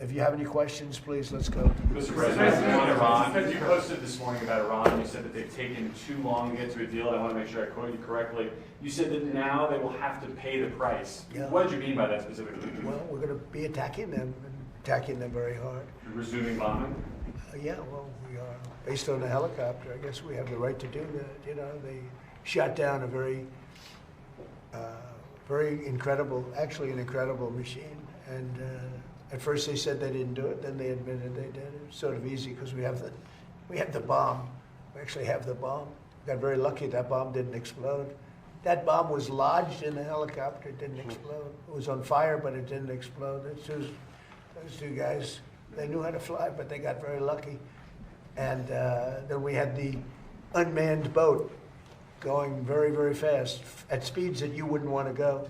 If you have any questions, please, let's go. Mr. President, on Iran, you posted this morning about Iran. You said that they've taken too long to get to a deal. I want to make sure I quote you correctly. You said that now they will have to pay the price. Yeah. What did you mean by that specifically? Well, we're going to be attacking them very hard. Resuming bombing? Yeah, well, we are. Based on the helicopter, I guess we have the right to do that. You know, they shot down a very incredible, actually an incredible machine. And at first they said they didn't do it, then they admitted they did. It was sort of easy because we have the bomb. We actually have the bomb. Got very lucky that bomb didn't explode. That bomb was lodged in the helicopter. It didn't explode. It was on fire, but it didn't explode. Those two guys, they knew how to fly, but they got very lucky. And then we had the unmanned boat going very, very fast at speeds that you wouldn't want to go.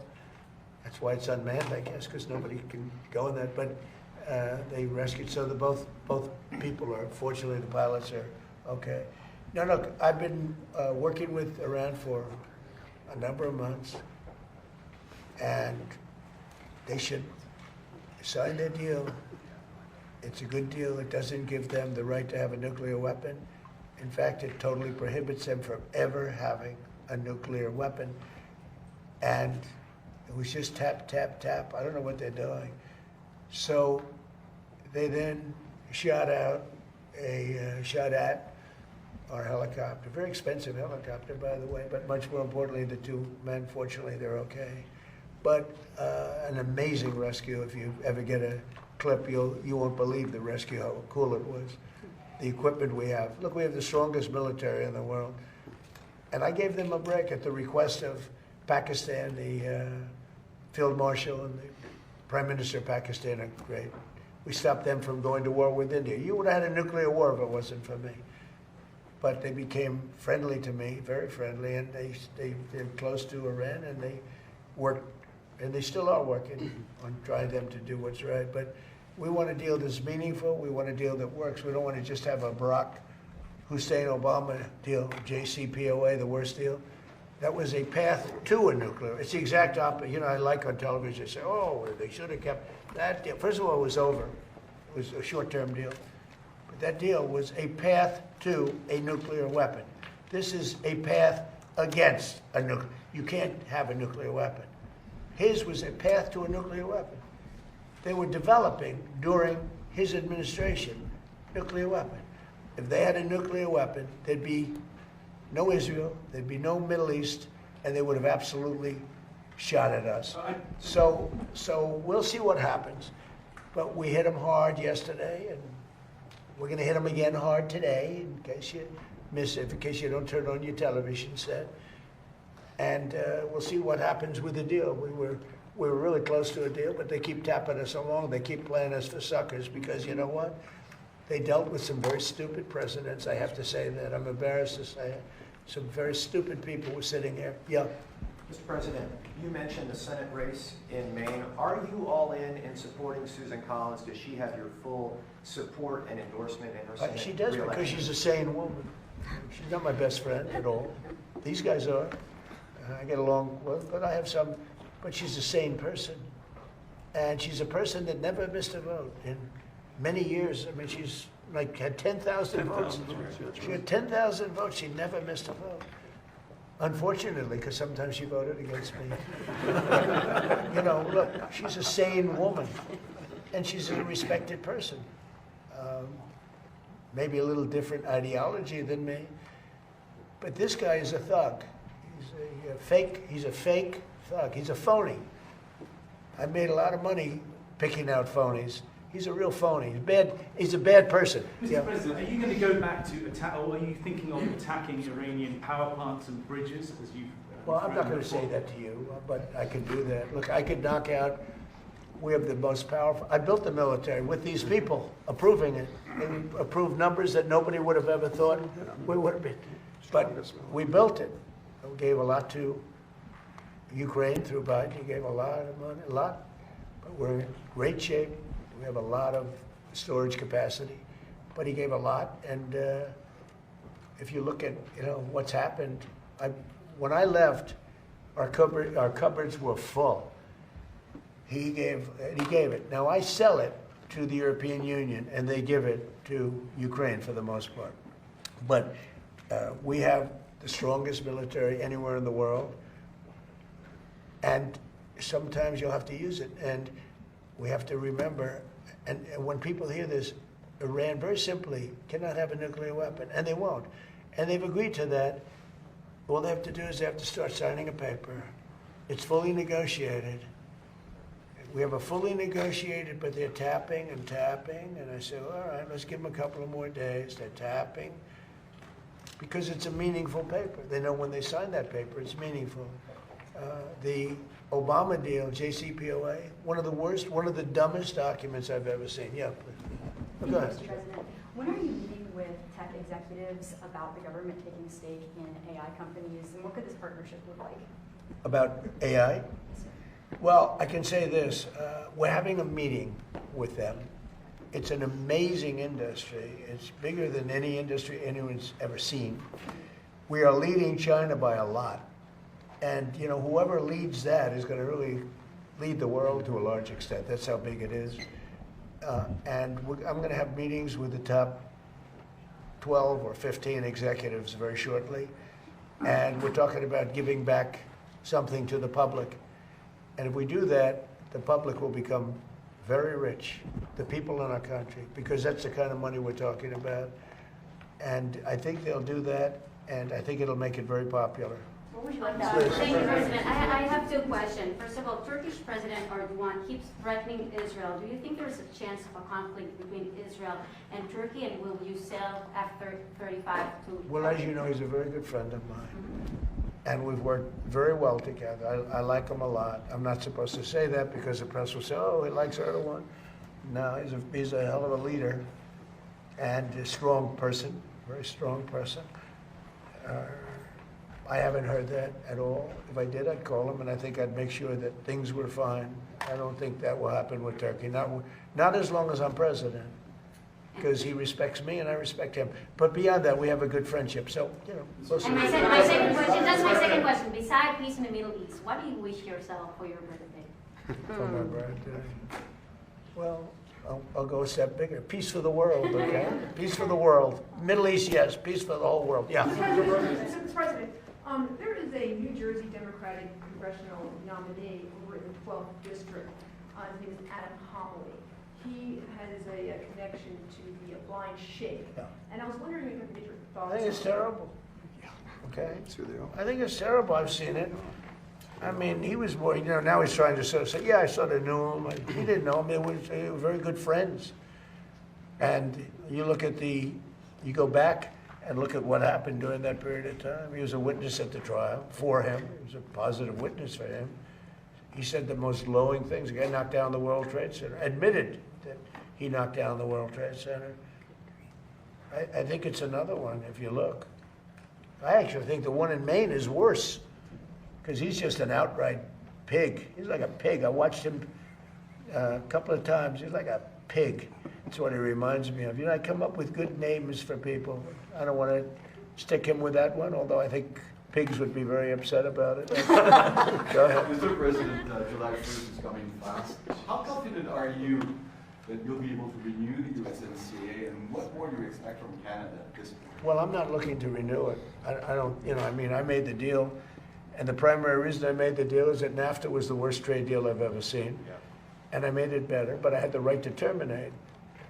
That's why it's unmanned, I guess, because nobody can go in that. But they rescued, so both people are, fortunately, the pilots are okay. Now, look, I've been working with Iran for a number of months, and they should sign their deal. It's a good deal. It doesn't give them the right to have a nuclear weapon. In fact, it totally prohibits them from ever having a nuclear weapon. And it was just tap, tap, tap. I don't know what they're doing. So they then shot at our helicopter. Very expensive helicopter, by the way, but much more importantly, the two men, fortunately, they're okay. But an amazing rescue. If you ever get a clip, you won't believe the rescue, how cool it was. The equipment we have. Look, we have the strongest military in the world. And I gave them a break at the request of Pakistan. The Field Marshal and the Prime Minister of Pakistan are great. We stopped them from going to war with India. You would have had a nuclear war if it wasn't for me. But they became friendly to me, very friendly, and they're close to Iran, and they worked, and they still are working on trying them to do what's right. But we want a deal that's meaningful. We want a deal that works. We don't want to just have a Barack Hussein Obama deal, JCPOA, the worst deal. That was a path to a nuclear. It's the exact opposite. You know, I like on television, they say, oh, they should have kept that deal. First of all, it was over. It was a short-term deal. But that deal was a path to a nuclear weapon. This is a path against a nuclear. You can't have a nuclear weapon. His was a path to a nuclear weapon. They were developing, during his administration, nuclear weapon. If they had a nuclear weapon, there'd be no Israel, there'd be no Middle East, and they would have absolutely shot at us. So we'll see what happens. But we hit them hard yesterday, and we're going to hit them again hard today, in case you miss it, in case you don't turn on your television set. And we'll see what happens with the deal. We were really close to a deal, but they keep tapping us along. They keep playing us for suckers because, you know what? They dealt with some very stupid presidents. I have to say that. I'm embarrassed to say it. Some very stupid people were sitting here. Yeah. Mr. President, you mentioned the Senate race in Maine. Are you all in supporting Susan Collins? Does she have your full support and endorsement in her Senate She does re-election? because she's a sane woman. She's not my best friend at all. These guys are. I get along well, but I have some. But she's a sane person. And she's a person that never missed a vote in many years. I mean, she's like had 10,000 votes. She had 10,000 votes. She never missed a vote. Unfortunately, because sometimes she voted against me. You know, look, she's a sane woman, and she's a respected person. Maybe a little different ideology than me, but this guy is a thug. He's a fake thug. He's a phony. I made a lot of money picking out phonies. He's a real phony. He's a bad person. Mr. President, are you going to go back to attack, or are you thinking of attacking Iranian power plants and bridges as you've... Well, I'm not going to say that to you, but I could do that. Look, I could knock out... We have the most powerful... I built the military with these people approving it. They approved numbers that nobody would have ever thought we would have been. But we built it. We gave a lot to Ukraine through Biden. He gave a lot of money, a lot. But we're in great shape. We have a lot of storage capacity. But he gave a lot. And if you look at what's happened, when I left, our cupboards were full. He gave it. Now I sell it to the European Union, and they give it to Ukraine for the most part. But we have the strongest military anywhere in the world, and sometimes you'll have to use it. And we have to remember, and when people hear this, Iran very simply cannot have a nuclear weapon, and they won't. And they've agreed to that. All they have to do is they have to start signing a paper. It's fully negotiated. We have a fully negotiated, but they're tapping and tapping. And I say, all right, let's give them a couple of more days. They're tapping because it's a meaningful paper. They know when they sign that paper, it's meaningful. The Obama deal, JCPOA, one of the worst, one of the dumbest documents I've ever seen. Yeah, please. Go ahead. Mr. President, when are you meeting with tech executives about the government taking a stake in AI companies, and what could this partnership look like? About AI? Well, I can say this. We're having a meeting with them. It's an amazing industry. It's bigger than any industry anyone's ever seen. We are leading China by a lot. And, you know, whoever leads that is going to really lead the world to a large extent. That's how big it is. And I'm going to have meetings with the top 12 or 15 executives very shortly. And we're talking about giving back something to the public. And if we do that, the public will become very rich, the people in our country, because that's the kind of money we're talking about. And I think they'll do that, and I think it'll make it very popular. What would you like Please. to Thank you, President. I have two questions. First of all, Turkish President Erdogan keeps threatening Israel. Do you think there's a chance of a conflict between Israel and Turkey, and will you sell F-35 to Well, as you know, he's a very good friend of mine. And we've worked very well together. I like him a lot. I'm not supposed to say that because the press will say, oh, he likes Erdogan. No, he's a hell of a leader and a strong person, very strong person. I haven't heard that at all. If I did, I'd call him, and I think I'd make sure that things were fine. I don't think that will happen with Turkey, not as long as I'm president, because he respects me and I respect him. But beyond that, we have a good friendship. So, you know, we'll see. And my second question, that's my second question. Besides peace in the Middle East, what do you wish yourself for your birthday? For my birthday. Well, I'll go a step bigger. Peace for the world, okay? Peace for the world. Middle East, yes. Peace for the whole world, yeah. Mr. President, there is a New Jersey Democratic congressional nominee over in the 12th district. His name is Adam Homily. He has a connection to the blind sheikh. Yeah. And I was wondering if I could get your thoughts. I think it's on terrible. Okay? I think it's terrible. I've seen it. I mean, he was more, you know, now he's trying to sort of say, yeah, I sort of knew him. He didn't know him. They were very good friends. And you look at you go back and look at what happened during that period of time. He was a witness at the trial for him. He was a positive witness for him. He said the most glowing things. The guy knocked down the World Trade Center, admitted that he knocked down the World Trade Center. I think it's another one, if you look. I actually think the one in Maine is worse, because he's just an outright pig. He's like a pig. I watched him a couple of times. He's like a pig. That's what he reminds me of. You know, I come up with good names for people. I don't want to stick him with that one, although I think pigs would be very upset about it. Go ahead. Mr. President, July 1st is coming fast. How confident are you that you'll be able to renew the USMCA, and what more do you expect from Canada at this point? Well, I'm not looking to renew it. I don't, you know, I mean, I made the deal, and the primary reason I made the deal is that NAFTA was the worst trade deal I've ever seen. Yeah. And I made it better, but I had the right to terminate.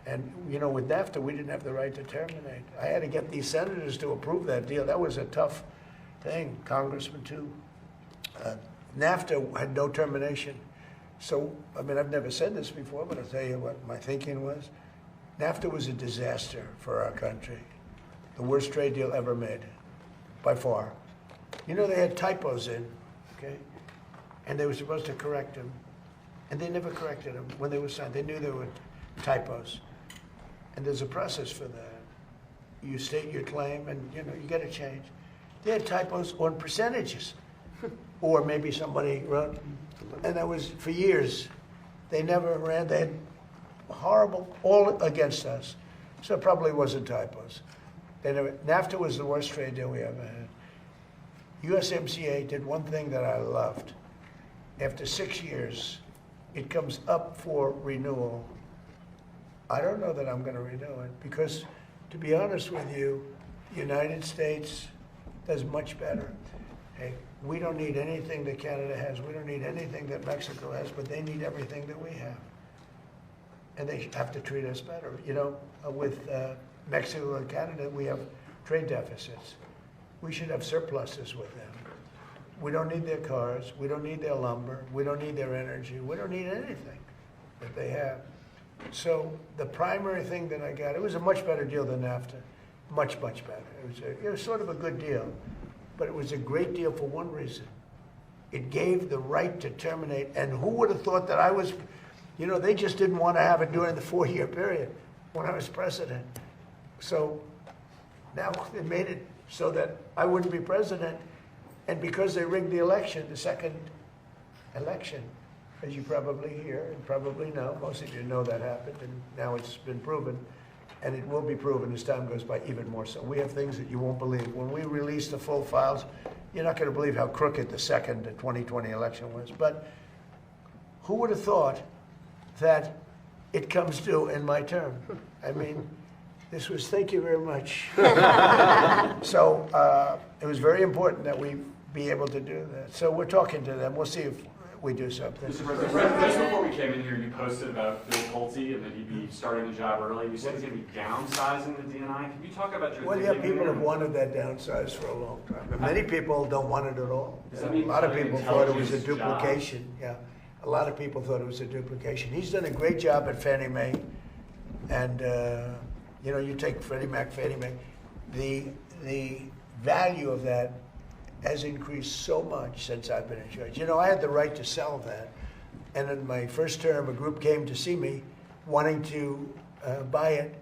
And, you know, with NAFTA, we didn't have the right to terminate. I had to get these senators to approve that deal. That was a tough thing, Congressman, too. NAFTA had no termination. So, I mean, I've never said this before, but I'll tell you what my thinking was. NAFTA was a disaster for our country. The worst trade deal ever made, by far. You know, they had typos in, okay? And they were supposed to correct them. And they never corrected them when they were signed. They knew there were typos. And there's a process for that. You state your claim and, you know, you get a change. They had typos on percentages. Or maybe somebody wrote, and that was for years. They never ran, they had horrible, all against us. So it probably wasn't typos. They never, NAFTA was the worst trade deal we ever had. USMCA did one thing that I loved. After 6 years, it comes up for renewal. I don't know that I'm going to renew it because, to be honest with you, the United States does much better. Hey, we don't need anything that Canada has. We don't need anything that Mexico has, but they need everything that we have. And they have to treat us better. You know, with Mexico and Canada, we have trade deficits. We should have surpluses with them. We don't need their cars. We don't need their lumber. We don't need their energy. We don't need anything that they have. So the primary thing that I got, it was a much better deal than NAFTA. Much, much better. It was sort of a good deal. But it was a great deal for one reason. It gave the right to terminate. And who would have thought that I was, you know, they just didn't want to have it during the 4-year period when I was president. So now it made it so that I wouldn't be president. And because they rigged the election, the second election, as you probably hear and probably know, most of you know that happened, and now it's been proven, and it will be proven as time goes by even more so. We have things that you won't believe. When we release the full files, you're not going to believe how crooked the second 2020 election was. But who would have thought that it comes due in my term? I mean, this was, thank you very much. So it was very important that we be able to do that. So we're talking to them. We'll see if we do something. Mr. President, just before we came in here, you posted about Bill Pulte and that he'd be starting the job early. You said he's going to be downsizing the DNI. Can you talk about your Well, yeah, people have wanted that downsized for a long time. And many people don't want it at all. Does that mean A lot of people thought it was a intelligence duplication. Yeah, a lot of people thought it was a duplication. He's done a great job at Fannie Mae. And, you know, you take Freddie Mac, Fannie Mae. The value of that has increased so much since I've been in charge. You know, I had the right to sell that. And in my first term, a group came to see me wanting to buy it,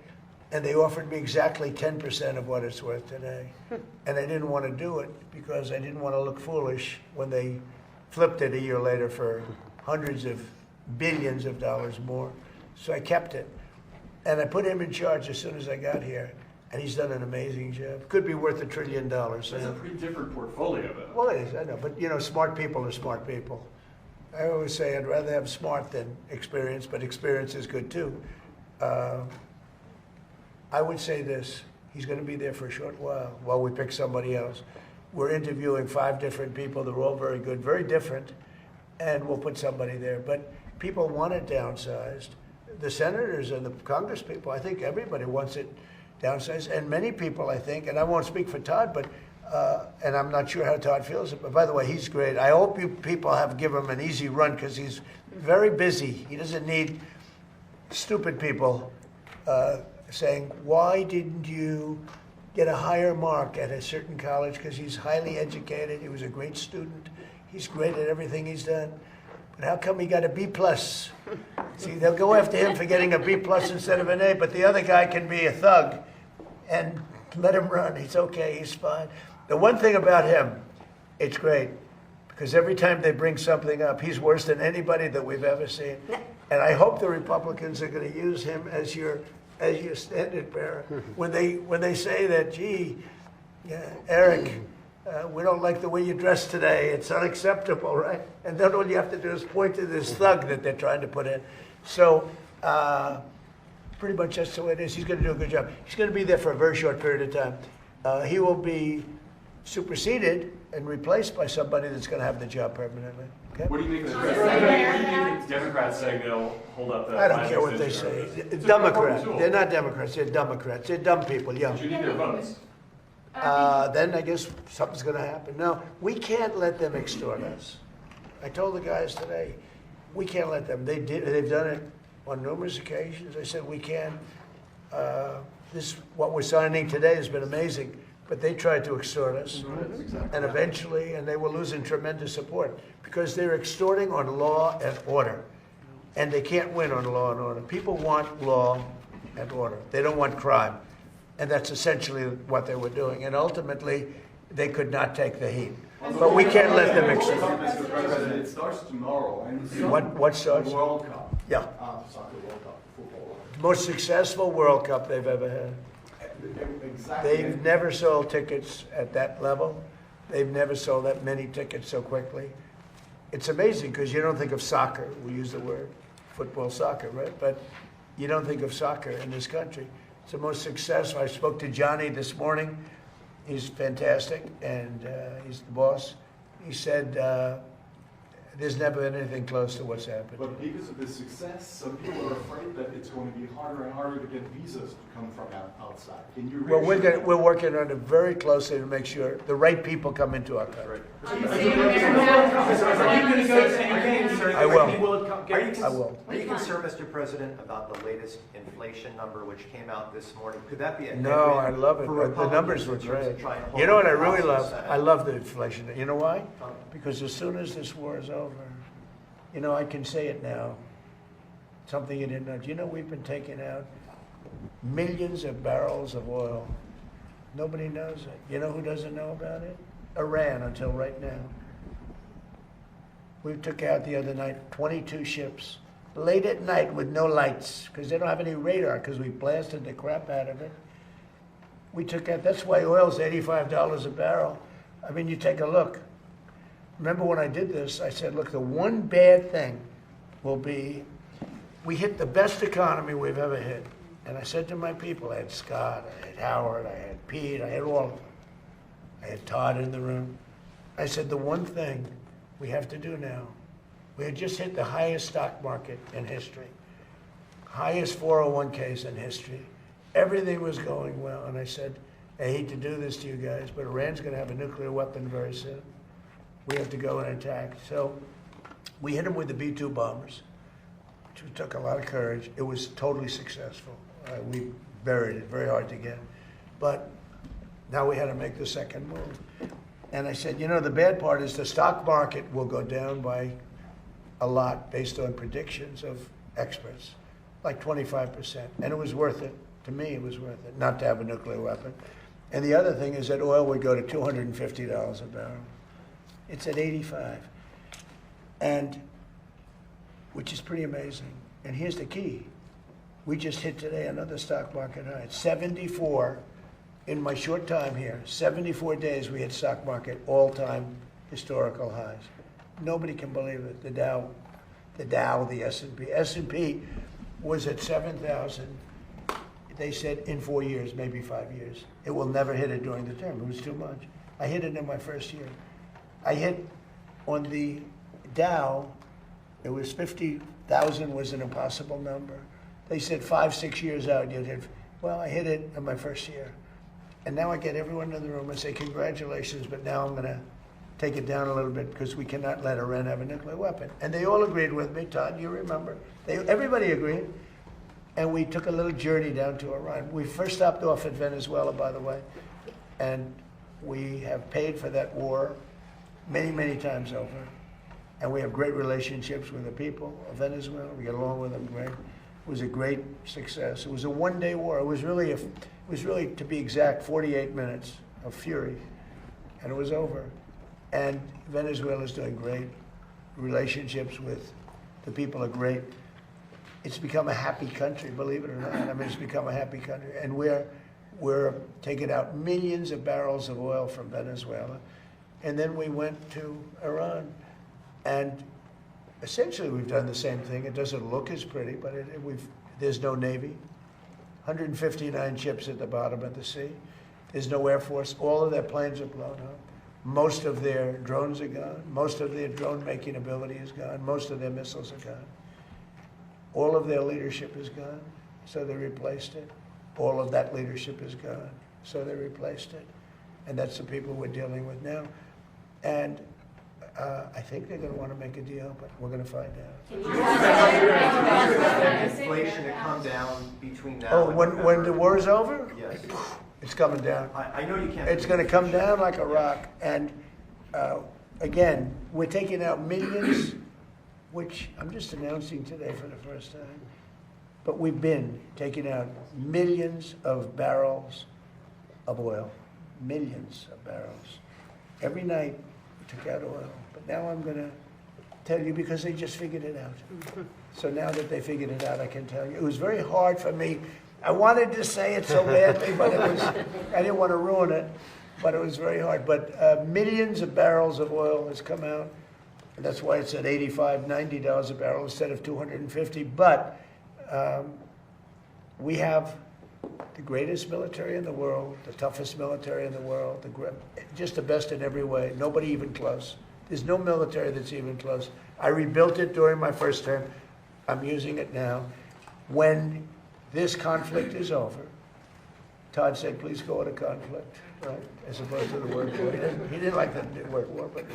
and they offered me exactly 10% of what it's worth today. And I didn't want to do it because I didn't want to look foolish when they flipped it a year later for hundreds of billions of dollars more. So I kept it. And I put him in charge as soon as I got here. And he's done an amazing job. Could be worth $1 trillion. That's a pretty different portfolio, though. Well, it is, I know. But, you know, smart people are smart people. I always say I'd rather have smart than experience, but experience is good, too. I would say this. He's going to be there for a short while we pick somebody else. We're interviewing 5 different people. They're all very good, very different. And we'll put somebody there. But people want it downsized. The senators and the Congress people, I think everybody wants it downsized, and many people, I think, and I won't speak for Todd, but and I'm not sure how Todd feels. But by the way, he's great. I hope you people have given him an easy run because he's very busy. He doesn't need stupid people saying, "Why didn't you get a higher mark at a certain college?" Because he's highly educated. He was a great student. He's great at everything he's done. But how come he got a B+? See, they'll go after him for getting a B+ instead of an A, but the other guy can be a thug and let him run. He's okay, he's fine. The one thing about him, it's great, because every time they bring something up, he's worse than anybody that we've ever seen. And I hope the Republicans are going to use him as your standard bearer. When they say that, gee, yeah, Eric, we don't like the way you dress today. It's unacceptable, right? And then all you have to do is point to this thug that they're trying to put in. So pretty much that's the way it is. He's going to do a good job. He's going to be there for a very short period of time. He will be superseded and replaced by somebody that's going to have the job permanently. Okay? What do you think of the president? Democrats saying they'll hold up the... I don't care what they say. Democrats. They're not Democrats. They're Democrats. They're dumb people, yeah. But you need their votes. Then I guess something's going to happen. No, we can't let them extort us. I told the guys today, we can't let them. They've done it on numerous occasions. I said we can. What we're signing today has been amazing, but they tried to extort us, and eventually, and they were losing tremendous support because they're extorting on law and order, and they can't win on law and order. People want law and order. They don't want crime. And that's essentially what they were doing. And ultimately, they could not take the heat. But we can't let them extort. Mr. President, it starts tomorrow. And What starts? The World Cup. Yeah. Soccer World Cup, football. Most successful World Cup they've ever had. Exactly. They've never sold tickets at that level. They've never sold that many tickets so quickly. It's amazing because you don't think of soccer. We use the word football, soccer, right? But you don't think of soccer in this country. It's the most successful. I spoke to Johnny this morning. He's fantastic, and he's the boss. He said there's never been anything close to what's happened. But because of the success, some people are afraid that it's going to be harder and harder to get visas to come from outside. Can you Well, reassure we're working on it very closely to make sure the right people come into our country. Are you going to go to any games? I will. Any World Cup games? I will. Are you concerned, Mr. President, about the latest inflation number which came out this morning? Could that be a No, I headwind love it. for The Republicans numbers were in terms of great. trying to hold You know what I up the really House and love? Senate? I love the inflation. You know why? Um, Because as soon as this war is over, you know, I can say it now, something you didn't know. Do you know we've been taking out millions of barrels of oil? Nobody knows it. You know who doesn't know about it? Iran, until right now. We took out the other night 22 ships, late at night with no lights, because they don't have any radar, because we blasted the crap out of it. We took out, that's why oil's $85 a barrel. I mean, you take a look. Remember when I did this, I said, look, the one bad thing will be, we hit the best economy we've ever hit. And I said to my people, I had Scott, I had Howard, I had Pete, I had all of them. I had Todd in the room. I said, the one thing we have to do now, we had just hit the highest stock market in history, highest 401ks in history. Everything was going well. And I said, I hate to do this to you guys, but Iran's going to have a nuclear weapon very soon. We have to go and attack. So we hit them with the B-2 bombers, which took a lot of courage. It was totally successful. We buried it, very hard to get. But now we had to make the second move. And I said, you know, the bad part is the stock market will go down by a lot based on predictions of experts, like 25%. And it was worth it. To me, it was worth it, not to have a nuclear weapon. And the other thing is that oil would go to $250 a barrel. It's at 85, and which is pretty amazing. And here's the key. We just hit today another stock market high. 74 in my short time here, 74 days we hit stock market all-time historical highs. Nobody can believe it. The Dow, the S&P. S&P was at 7,000. They said in 4 years, maybe 5 years. It will never hit it during the term. It was too much. I hit it in my first year. I hit on the Dow, it was 50,000 was an impossible number. They said 5, 6 years out, you'd hit. Well, I hit it in my first year. And now I get everyone in the room and say, congratulations, but now I'm going to take it down a little bit because we cannot let Iran have a nuclear weapon. And they all agreed with me, Todd, you remember. Everybody agreed. And we took a little journey down to Iran. We first stopped off at Venezuela, by the way, and we have paid for that war many, many times over. And we have great relationships with the people of Venezuela. We get along with them great. It was a great success. It was a one-day war. It was really, to be exact, 48 minutes of fury, and it was over. And Venezuela is doing great. Relationships with the people are great. It's become a happy country, believe it or not. I mean, it's become a happy country. And we're taking out millions of barrels of oil from Venezuela. And then we went to Iran. And essentially, we've done the same thing. It doesn't look as pretty, but there's no Navy. 159 ships at the bottom of the sea. There's no Air Force. All of their planes are blown up. Most of their drones are gone. Most of their drone-making ability is gone. Most of their missiles are gone. All of their leadership is gone, so they replaced it. All of that leadership is gone, so they replaced it. And that's the people we're dealing with now. And I think they're going to want to make a deal, but we're going to find out. Do you expect inflation to come down between now and November? When the war is over? Yes. It's coming down. I know you can't. It's going to come down like a rock. And again, we're taking out millions, which I'm just announcing today for the first time. But we've been taking out millions of barrels of oil. Millions of barrels. Every night we took out oil. But now I'm going to tell you because they just figured it out. So now that they figured it out, I can tell you. It was very hard for me. I wanted to say it so badly, but I didn't want to ruin it. But it was very hard. But millions of barrels of oil has come out. And that's why it's at $85, $90 a barrel instead of $250. But We have the greatest military in the world, the toughest military in the world, just the best in every way. Nobody even close. There's no military that's even close. I rebuilt it during my first term. I'm using it now. When this conflict is over, Todd said, please go into conflict, right? As opposed to the word war. He didn't like the word war, but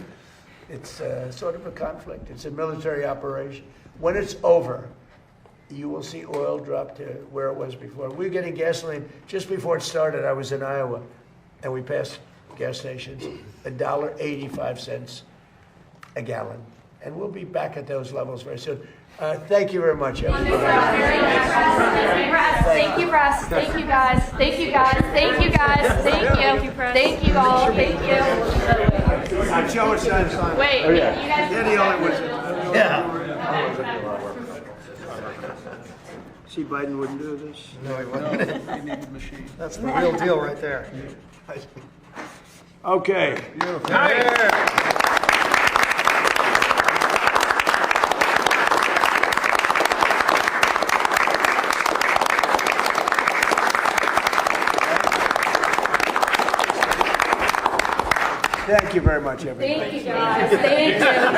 it's sort of a conflict. It's a military operation. When it's over, you will see oil drop to where it was before. We were getting gasoline. Just before it started, I was in Iowa, and we passed gas stations, $1.85 a gallon. And we'll be back at those levels very soon. Thank you very much, everybody. Thank you, Russ. Thank you, guys. Thank you, guys. Thank you, guys. Thank you. Thank you all. Thank you. Joe is sign. Wait, you guys. Yeah, the only one. Yeah. See, Biden wouldn't do this. No, he wouldn't. He needed a machine. That's the real deal right there. Okay. Beautiful. Thank you very much, everybody. Thank you, guys. Thank you.